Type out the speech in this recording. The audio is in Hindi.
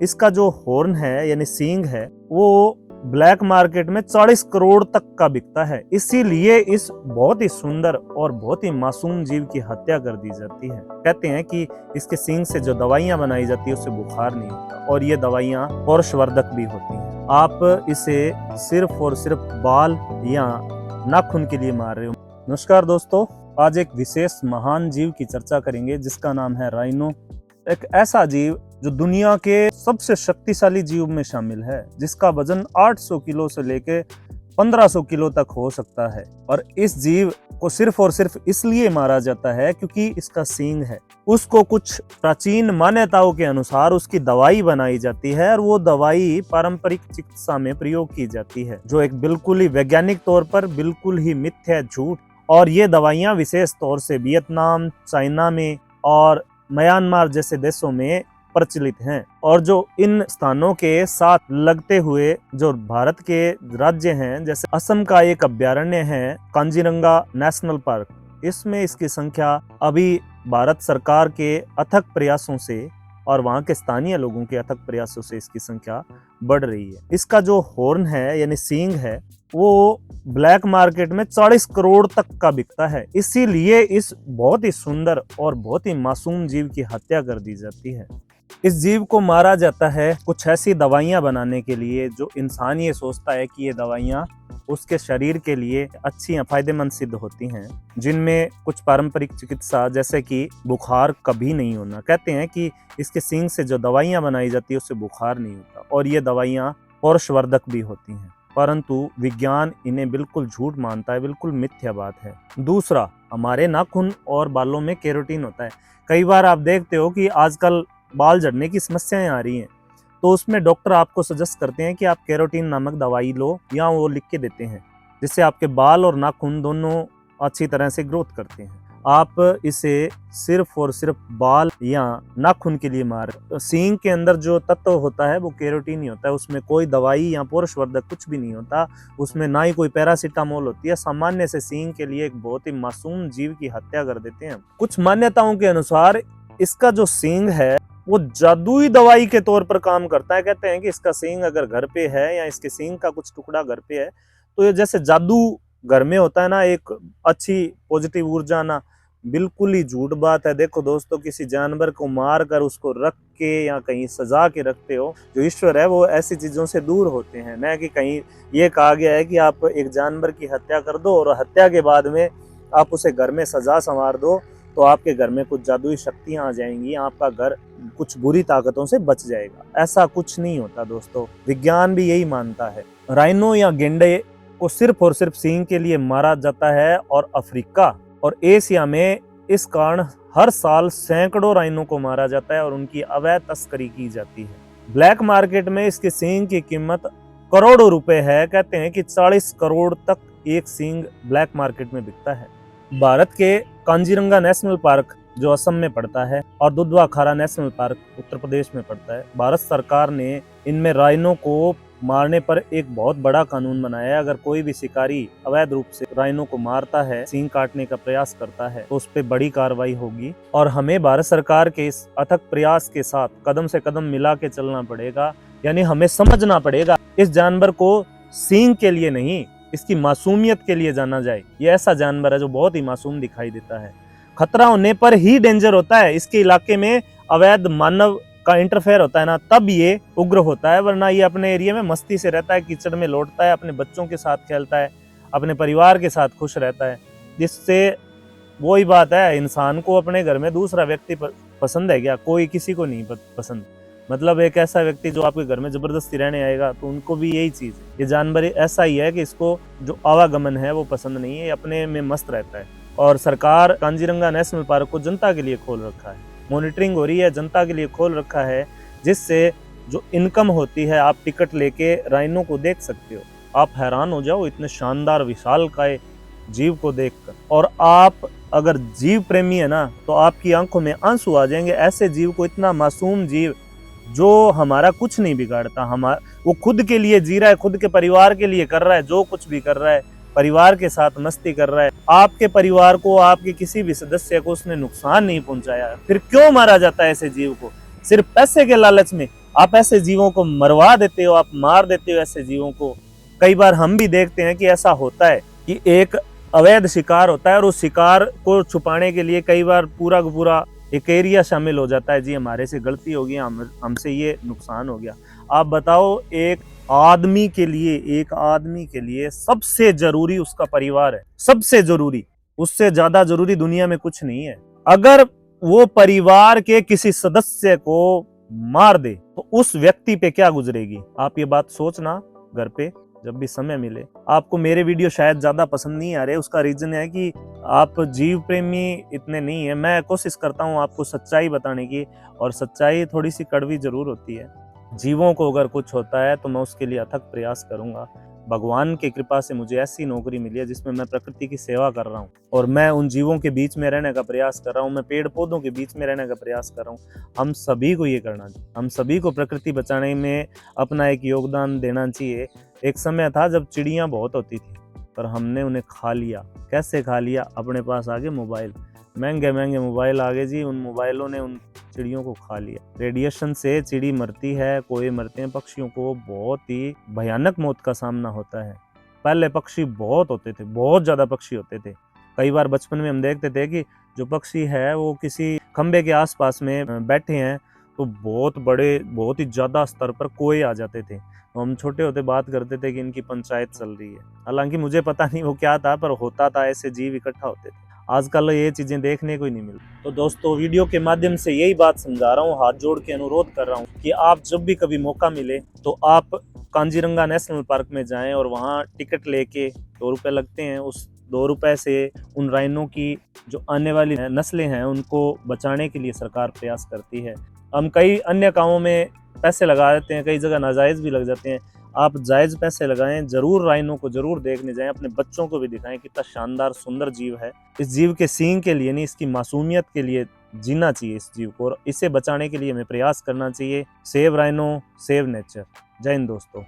इसका जो हॉर्न है यानी सींग है वो ब्लैक मार्केट में 40 करोड़ तक का बिकता है। इसीलिए इस बहुत ही सुंदर और बहुत ही मासूम जीव की हत्या कर दी जाती है। कहते हैं कि इसके सींग से जो दवाइयां बनाई जाती है उससे बुखार नहीं होता और ये दवाइयां हर्षवर्धक भी होती हैं। आप इसे सिर्फ और सिर्फ बाल या नाखून के लिए मार रहे हो। नमस्कार दोस्तों, आज एक विशेष महान जीव की चर्चा करेंगे जिसका नाम है राइनो। एक ऐसा जीव जो दुनिया के सबसे शक्तिशाली जीव में शामिल है, जिसका वजन 800 किलो से लेके 1500 किलो तक हो सकता है। और इस जीव को सिर्फ और सिर्फ इसलिए मारा जाता है क्योंकि इसका सींग है। उसको कुछ प्राचीन मान्यताओं के अनुसार उसकी दवाई बनाई जाती है और वो दवाई पारंपरिक चिकित्सा में प्रयोग की जाती है, जो एक बिल्कुल ही वैज्ञानिक तौर पर बिल्कुल ही मिथ्या है, झूठ। और ये दवाइयां विशेष तौर से वियतनाम, चाइना में और म्यांमार जैसे देशों में प्रचलित हैं। और जो इन स्थानों के साथ लगते हुए जो भारत के राज्य हैं, जैसे असम का एक अभ्यारण्य है कांजीरंगा नेशनल पार्क, इसमें इसकी संख्या अभी भारत सरकार के अथक प्रयासों से और वहाँ के स्थानीय लोगों के अथक प्रयासों से इसकी संख्या बढ़ रही है। इसका जो हॉर्न है यानी सींग है वो ब्लैक मार्केट में 40 करोड़ तक का बिकता है। इसीलिए इस बहुत ही सुंदर और बहुत ही मासूम जीव की हत्या कर दी जाती है। इस जीव को मारा जाता है कुछ ऐसी दवाइयां बनाने के लिए जो इंसान ये सोचता है कि ये दवाइयां उसके शरीर के लिए अच्छी या फायदेमंद सिद्ध होती हैं, जिनमें कुछ पारंपरिक चिकित्सा जैसे कि बुखार कभी नहीं होना। कहते हैं कि इसके सींग से जो दवाइयां बनाई जाती है उससे बुखार नहीं होता और ये दवाइयां हर्षवर्धक भी होती हैं, परंतु विज्ञान इन्हें बिल्कुल झूठ मानता है, बिल्कुल मिथ्या बात है। दूसरा, हमारे नाखून और बालों में केराटिन होता है। कई बार आप देखते हो कि आजकल बाल झड़ने की समस्याएं आ रही हैं, तो उसमें डॉक्टर आपको सजेस्ट करते हैं कि आप केराटिन नामक दवाई लो, या वो लिख के देते हैं, जिससे आपके बाल और नाखून दोनों अच्छी तरह से ग्रोथ करते हैं। आप इसे सिर्फ और सिर्फ बाल या नाखून के लिए मार। सींग के अंदर जो तत्व होता है वो केराटिन ही होता है, उसमें कोई दवाई या पौरुषवर्धक कुछ भी नहीं होता, उसमें ना ही कोई पैरासीटामोल होती है। सामान्य से सींग के लिए एक बहुत ही मासूम जीव की हत्या कर देते हैं। कुछ मान्यताओं के अनुसार इसका जो सींग है वो जादुई दवाई के तौर पर काम करता है। कहते हैं कि इसका सींग अगर घर पे है या इसके सींग का कुछ टुकड़ा घर पे है तो ये जैसे जादू घर में होता है ना, एक अच्छी पॉजिटिव ऊर्जा आना। बिल्कुल ही झूठ बात है। देखो दोस्तों, किसी जानवर को मार कर उसको रख के या कहीं सजा के रखते हो, जो ईश्वर है वो ऐसी चीजों से दूर होते हैं। न कि कहीं ये कहा गया है कि आप एक जानवर की हत्या कर दो और हत्या के बाद में आप उसे घर में सजा संवार दो तो आपके घर में कुछ जादुई शक्तियां आ जाएंगी, आपका घर कुछ बुरी ताकतों से बच जाएगा। ऐसा कुछ नहीं होता दोस्तों, विज्ञान भी यही मानता है। राइनो या गेंडे को सिर्फ और सिर्फ सींग के लिए मारा जाता है और अफ्रीका और एशिया में इस कारण हर साल सैकड़ों राइनो को मारा जाता है और उनकी अवैध तस्करी की जाती है। ब्लैक मार्केट में इसके सींग की कीमत करोड़ों रुपए है। कहते हैं कि 40 करोड़ तक एक सींग ब्लैक मार्केट में बिकता है। भारत के कांजीरंगा नेशनल पार्क जो असम में पड़ता है और दुधवा खारा नेशनल पार्क उत्तर प्रदेश में पड़ता है, भारत सरकार ने इनमें राइनो को मारने पर एक बहुत बड़ा कानून बनाया है। अगर कोई भी शिकारी अवैध रूप से राइनो को मारता है, सींग काटने का प्रयास करता है, तो उस पर बड़ी कार्रवाई होगी। और हमें भारत सरकार के इस अथक प्रयास के साथ कदम से कदम मिला के चलना पड़ेगा। यानी हमें समझना पड़ेगा इस जानवर को सींग के लिए नहीं, इसकी मासूमियत के लिए जाना जाए। ये ऐसा जानवर है जो बहुत ही मासूम दिखाई देता है। खतरा होने पर ही डेंजर होता है। इसके इलाके में अवैध मानव का इंटरफेयर होता है ना, तब ये उग्र होता है, वरना ये अपने एरिया में मस्ती से रहता है, कीचड़ में लौटता है, अपने बच्चों के साथ खेलता है, अपने परिवार के साथ खुश रहता है। जिससे वही बात है, इंसान को अपने घर में दूसरा व्यक्ति पसंद है क्या? कोई किसी को नहीं पसंद। मतलब एक ऐसा व्यक्ति जो आपके घर में जबरदस्ती रहने आएगा तो उनको भी यही चीज है। ये जानवर ऐसा ही है कि इसको जो आवागमन है वो पसंद नहीं है, अपने में मस्त रहता है। और सरकार कांजीरंगा नेशनल पार्क को जनता के लिए खोल रखा है, मॉनिटरिंग हो रही है, जनता के लिए खोल रखा है, जिससे जो इनकम होती है, आप टिकट लेके राइनो को देख सकते हो। आप हैरान हो जाओ इतने शानदार विशालकाय जीव को देखकर। और आप अगर जीव प्रेमी है ना तो आपकी आंखों में आंसू आ जाएंगे। ऐसे जीव को, इतना मासूम जीव जो हमारा कुछ नहीं बिगाड़ता, वो खुद के लिए जी रहा है, खुद के परिवार के लिए कर रहा है, जो कुछ भी कर रहा है परिवार के साथ मस्ती कर रहा है। आपके परिवार को, आपके किसी भी सदस्य को उसने नुकसान नहीं पहुंचाया, फिर क्यों मारा जाता है ऐसे जीव को? सिर्फ पैसे के लालच में। आप ऐसे जीवों को मरवा देते हो, आप मार देते हो ऐसे जीवों को। कई बार हम भी देखते हैं कि ऐसा होता है कि एक अवैध शिकार होता है और उस शिकार को छुपाने के लिए कई बार पूरा का पूरा एक एरिया शामिल हो जाता है। जी हमारे से गलती हो गई, हमसे ये नुकसान हो गया। आप बताओ, एक आदमी के लिए सबसे जरूरी उसका परिवार है, सबसे जरूरी, उससे ज्यादा जरूरी दुनिया में कुछ नहीं है। अगर वो परिवार के किसी सदस्य को मार दे तो उस व्यक्ति पे क्या गुजरेगी। आप ये बात सोचना घर पे जब भी समय मिले। आपको मेरे वीडियो शायद ज्यादा पसंद नहीं आ रहे, उसका रीजन है कि आप जीव प्रेमी इतने नहीं है। मैं कोशिश करता हूँ आपको सच्चाई बताने की, और सच्चाई थोड़ी सी कड़वी जरूर होती है। जीवों को अगर कुछ होता है तो मैं उसके लिए अथक प्रयास करूंगा। भगवान की कृपा से मुझे ऐसी नौकरी मिली है जिसमें मैं प्रकृति की सेवा कर रहा हूँ, और मैं उन जीवों के बीच में रहने का प्रयास कर रहा हूँ, मैं पेड़ पौधों के बीच में रहने का प्रयास कर रहा हूँ। हम सभी को ये करना चाहिए, हम सभी को प्रकृति बचाने में अपना एक योगदान देना चाहिए। एक समय था जब चिड़ियाँ बहुत होती थी, पर हमने उन्हें खा लिया। कैसे खा लिया? अपने पास आ गए मोबाइल, महंगे महंगे मोबाइल आ गए जी, उन मोबाइलों ने उन चिड़ियों को खा लिया। रेडिएशन से चिड़ी मरती है, कोई मरते हैं। पक्षियों को बहुत ही भयानक मौत का सामना होता है। पहले पक्षी बहुत होते थे, बहुत ज्यादा पक्षी होते थे। कई बार बचपन में हम देखते थे कि जो पक्षी है वो किसी खंबे के आसपास में बैठे हैं तो बहुत बड़े, बहुत ही ज्यादा स्तर पर कोए आ जाते थे। तो हम छोटे होते बात करते थे कि इनकी पंचायत चल रही है। हालांकि मुझे पता नहीं वो क्या था, पर होता था, ऐसे जीव इकट्ठा होते थे। आजकल ये चीजें देखने को ही नहीं मिलती। तो दोस्तों, वीडियो के माध्यम से यही बात समझा रहा हूँ, हाथ जोड़ के अनुरोध कर रहा हूँ कि आप जब भी कभी मौका मिले तो आप कांजीरंगा नेशनल पार्क में जाएं और वहाँ टिकट लेके, 2 रुपए लगते हैं, उस 2 रुपए से उन राइनों की जो आने वाली नस्लें हैं उनको बचाने के लिए सरकार प्रयास करती है। हम कई अन्य कामों में पैसे लगा देते हैं, कई जगह नाजायज भी लग जाते हैं। आप जायज पैसे लगाएं, जरूर राइनो को जरूर देखने जाएं, अपने बच्चों को भी दिखाएं कितना शानदार सुंदर जीव है। इस जीव के सींग के लिए नहीं, इसकी मासूमियत के लिए जीना चाहिए इस जीव को, और इसे बचाने के लिए हमें प्रयास करना चाहिए। Save rhino, save nature. जय हिंद दोस्तों।